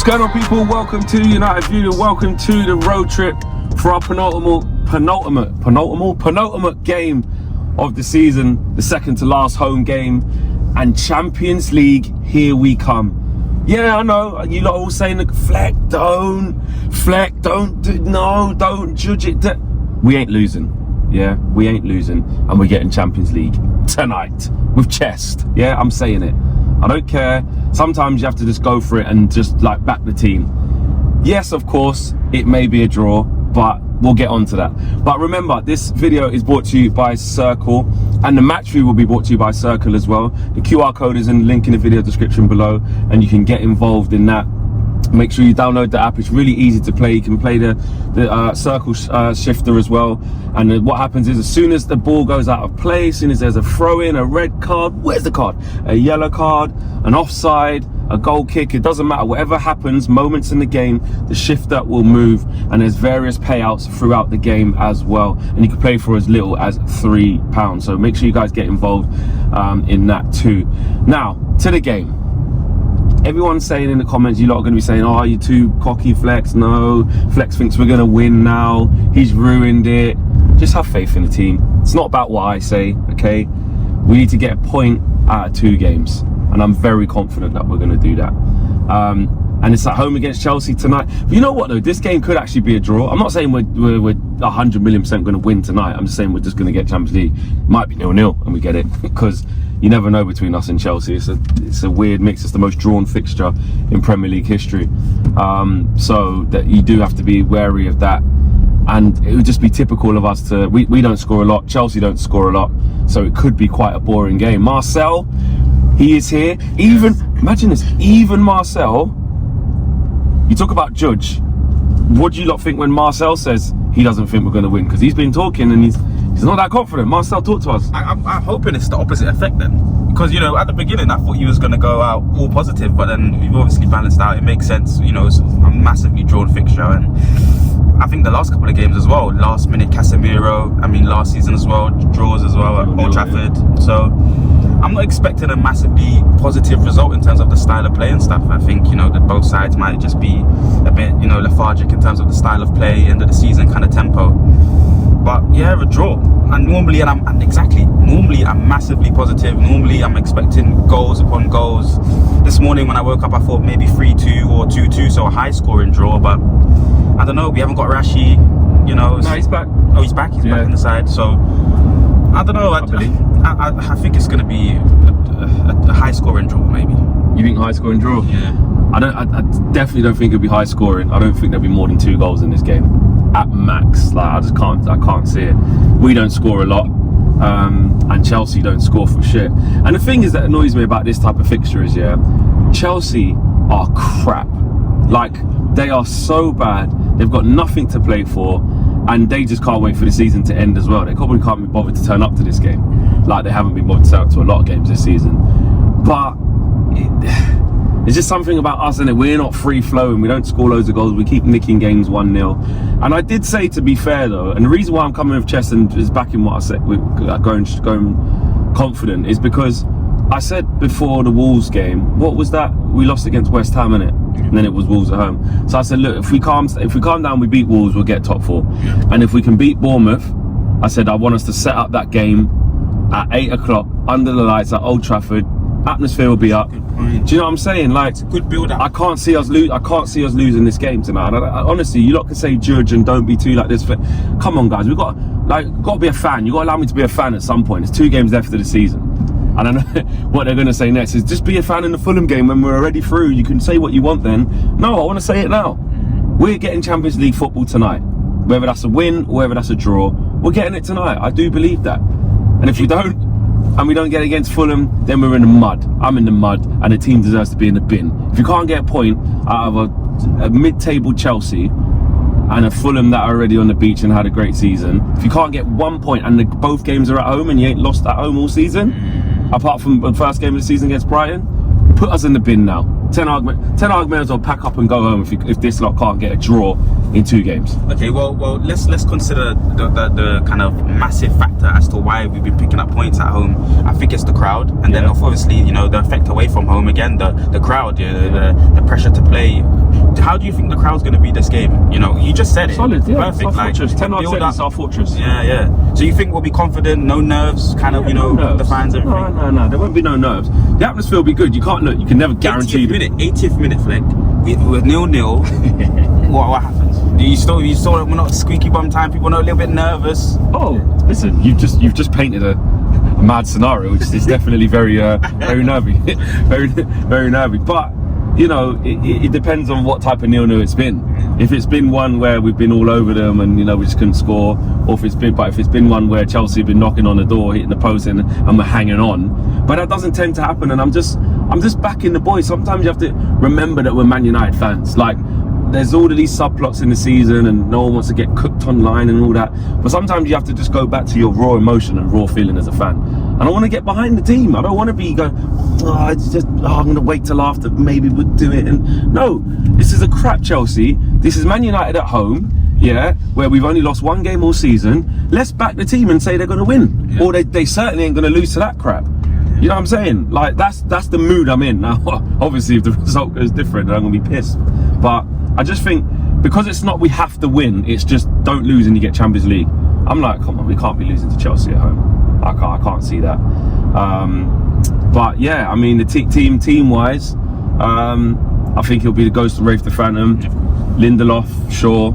going on, people? Welcome to United View and welcome to the road trip for our penultimate game of the season, the second to last home game, and Champions League, here we come. Yeah, I know, you lot are all saying, Fleck, don't judge it. We ain't losing, yeah, we ain't losing, and we're getting Champions League tonight with chest, yeah, I'm saying it. I don't care. Sometimes you have to just go for it and just like back the team. Yes, of course, it may be a draw, but we'll get on to that. But remember, this video is brought to you by Circl, and the match view will be brought to you by Circl as well. The QR code is in the link in the video description below, and you can get involved in that. Make sure you download the app. It's really easy to play. You can play the Circl shifter as well. And what happens is, as soon as the ball goes out of play, as soon as there's a throw in, a red card, where's the card? A yellow card, an offside, a goal kick, it doesn't matter. Whatever happens, moments in the game, the shifter will move, and there's various payouts throughout the game as well. And you can play for as little as £3. So make sure you guys get involved in that too. Now, to the game. Everyone's saying in the comments, you lot are going to be saying, oh, you're too cocky, Flex. No, Flex thinks we're going to win now. He's ruined it. Just have faith in the team. It's not about what I say, okay? We need to get a point out of 2 games. And I'm very confident that we're going to do that. And it's at home against Chelsea tonight. But you know what, though? This game could actually be a draw. I'm not saying we're 100 million % going to win tonight. I'm just saying we're just going to get Champions League. Might be 0-0 and we get it. Because you never know between us and Chelsea. It's a weird mix. It's the most drawn fixture in Premier League history. So that you do have to be wary of that. And it would just be typical of us to... We don't score a lot. Chelsea don't score a lot. So it could be quite a boring game. Marcel, he is here. Even, imagine this, even Marcel... You talk about judge. What do you lot think when Marcel says he doesn't think we're going to win? Because he's been talking and he's not that confident. Marcel, talk to us. I'm hoping it's the opposite effect then. Because, you know, at the beginning I thought he was going to go out all positive, but then we've obviously balanced out. It makes sense. You know, it's a massively drawn fixture, and I think the last couple of games as well, last minute Casemiro, I mean last season as well, draws as well at Old Trafford. Yeah. So I'm not expecting a massively positive result in terms of the style of play and stuff. I think, you know, that both sides might just be a bit, you know, lethargic in terms of the style of play, end of the season kind of tempo. But yeah, a draw. And normally, normally I'm massively positive. Normally I'm expecting goals upon goals. This morning when I woke up, I thought maybe 3-2 or 2-2, so a high scoring draw. But I don't know, we haven't got Rashi, you know. No, he's back. Oh, he's back. He's back in the side. So I don't know. I think it's going to be a high scoring draw, maybe. You think high scoring draw? Yeah. I definitely don't think it'll be high scoring. I don't think there'll be more than 2 goals in this game at max. Like I can't see it. We don't score a lot, and Chelsea don't score for shit. And the thing is that annoys me about this type of fixture is, yeah, Chelsea are crap. Like, they are so bad. They've got nothing to play for, and they just can't wait for the season to end as well. They probably can't be bothered to turn up to this game, like they haven't been bothered to turn up to a lot of games this season. But it's just something about us, and we're not free flowing. We don't score loads of goals. We keep nicking games 1-0. And I did say, to be fair though, and the reason why I'm coming with chest and is backing what I said, going confident, is because I said before the Wolves game, what was that? We lost against West Ham, innit? And then it was Wolves at home. So I said, look, if we calm down, we beat Wolves, we'll get top 4. Yeah. And if we can beat Bournemouth, I said I want us to set up that game at 8 o'clock under the lights at Old Trafford. Atmosphere will be up. Do you know what I'm saying? Like, it's a good build up. I can't see us losing this game tonight. Honestly, you lot can say judge and don't be too like this. Come on, guys, we've got to be a fan. You got to allow me to be a fan at some point. It's 2 games left of the season. And I know what they're going to say next is just be a fan in the Fulham game when we're already through. You can say what you want then. No, I want to say it now. We're getting Champions League football tonight. Whether that's a win or whether that's a draw, we're getting it tonight. I do believe that. And if you don't, and we don't get against Fulham, then we're in the mud. I'm in the mud, and the team deserves to be in the bin. If you can't get a point out of a mid-table Chelsea and a Fulham that are already on the beach and had a great season, if you can't get 1 point and both games are at home and you ain't lost at home all season, apart from the first game of the season against Brighton, put us in the bin now. Ten Hag may as well pack up and go home if this lot can't get a draw in 2 games. Okay, well, let's consider the kind of massive factor as to why we've been picking up points at home. I think it's the crowd, and then obviously, you know, the effect away from home again, the crowd, the pressure to play. How do you think the crowd's going to be this game? You know, you just said it. Solid, yeah. Perfect. Our fortress. 10 out of 10 is our fortress. Yeah. So you think we'll be confident, no nerves, kind of, you know, the fans, everything? No. There won't be no nerves. The atmosphere will be good. You can't look. You can never guarantee. 80th minute, Fleck. With 0-0. What happens? You saw we're not squeaky bum time. People are a little bit nervous. Oh, listen, you've just painted a mad scenario, which is definitely very nervy, very nervy. But you know, it depends on what type of 0-0 it's been. If it's been one where we've been all over them and, you know, we just couldn't score, or if it's been one where Chelsea have been knocking on the door, hitting the post and we're hanging on. But that doesn't tend to happen, and I'm just backing the boys. Sometimes you have to remember that we're Man United fans. Like, there's all of these subplots in the season and no one wants to get cooked online and all that. But sometimes you have to just go back to your raw emotion and raw feeling as a fan. And I want to get behind the team. I don't want to be going, I'm going to wait till after, maybe we'll do it. And no, this is a crap Chelsea. This is Man United at home, yeah, where we've only lost 1 game all season. Let's back the team and say they're going to win. Yeah. Or they certainly ain't going to lose to that crap. You know what I'm saying? Like, that's the mood I'm in. Now, obviously, if the result goes different, then I'm going to be pissed. But I just think, because it's not we have to win, it's just don't lose and you get Champions League. I'm like, come on, we can't be losing to Chelsea at home. I can't see that. But yeah, I mean, the team-wise, I think he'll be the Ghost of Rafe the Phantom. Lindelof, Shaw.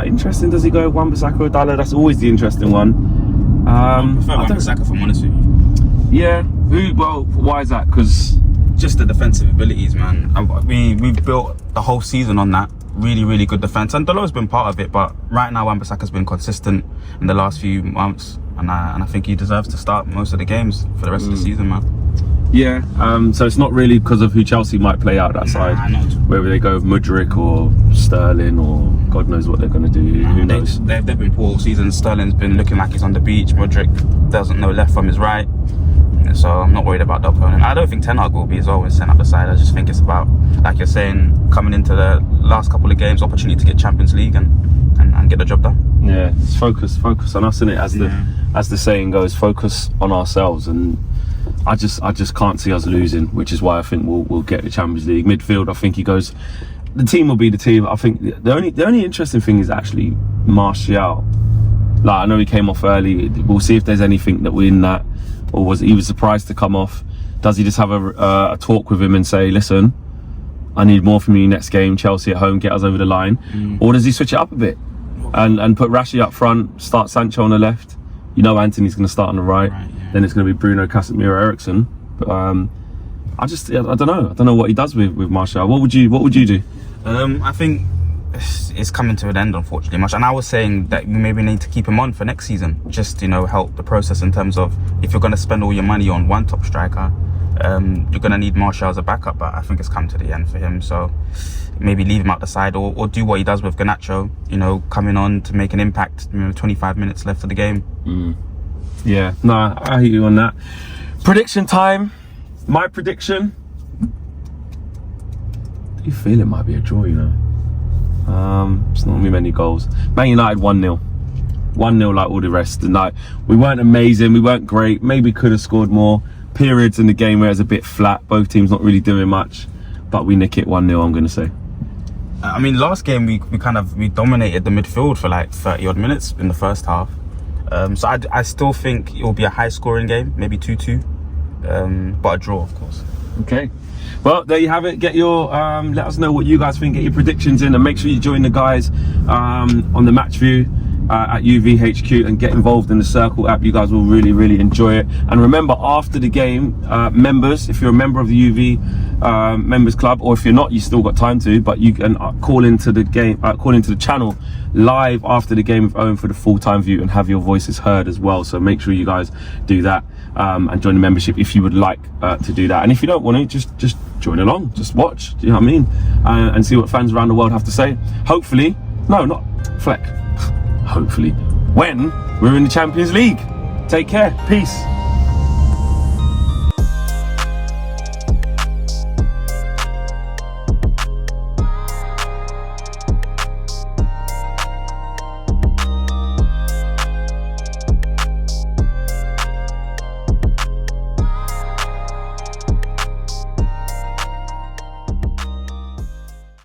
Interesting, does he go with Wan-Bissaka or Dalo? That's always the interesting one. I prefer Wan-Bissaka, if I'm honest with you. Yeah, well, why is that? Because just the defensive abilities, man. We've built the whole season on that. Really, really good defense, and Dalo's been part of it. But right now, Wan-Bissaka's been consistent in the last few months, and I think he deserves to start most of the games for the rest of the season, man. Yeah. So it's not really because of who Chelsea might play out that side. Whether they go with Mudryk or Sterling or God knows what they're going to do. Who knows? They've been poor all season. Sterling's been looking like he's on the beach. Mudryk doesn't know left from his right. So I'm not worried about the opponent. I don't think Ten Hag will be as always sent up the side. I just think it's about, like you're saying, coming into the last couple of games, opportunity to get Champions League and get the job done. Yeah, it's focus on us, innit? As the saying goes, focus on ourselves. And I just can't see us losing, which is why I think we'll get the Champions League. Midfield, I think he goes. The team will be the team. I think the only interesting thing is actually Marcel. Like, I know he came off early. We'll see if there's anything that we're in that. Or was he surprised to come off? Does he just have a talk with him and say, listen, I need more from you next game, Chelsea at home, get us over the line? Or does he switch it up a bit and put Rashi up front, start Sancho on the left? You know Anthony's going to start on the right. Then it's going to be Bruno, Casemiro, Eriksen. But I don't know what he does with Marcel. What would you do? I think it's coming to an end, unfortunately, much. And I was saying that we maybe need to keep him on for next season, just, you know, help the process in terms of if you're going to spend all your money on one top striker, you're going to need Martial as a backup. But I think it's come to the end for him, so maybe leave him out the side or do what he does with Garnacho, you know, coming on to make an impact. You know, 25 minutes left of the game. Yeah, no, I hear you on that. Prediction time. My prediction, I do feel it might be a draw, you know. It's not gonna be many goals. Man United 1-0. 1-0 like all the rest. And like, we weren't amazing, we weren't great, maybe could have scored more. Periods in the game where it's a bit flat, both teams not really doing much, but we nick it 1-0, I'm gonna say. I mean, last game we dominated the midfield for like 30 odd minutes in the first half. So I still think it will be a high scoring game, maybe 2-2, but a draw, of course. Okay. Well, there you have it. Get your let us know what you guys think, get your predictions in, and make sure you join the guys on the match view at UVHQ and get involved in the Circl app. You guys will really enjoy it. And remember, after the game, members, if you're a member of the UV members club, or if you're not, you still got time to, but you can call into the game, call into the channel live after the game with Owen for the full-time view and have your voices heard as well. So make sure you guys do that and join the membership if you would like to do that. And if you don't want to, just join along, just watch, do you know what I mean, and see what fans around the world have to say. Hopefully, no, not Fleck, hopefully when we're in the Champions League. Take care, peace.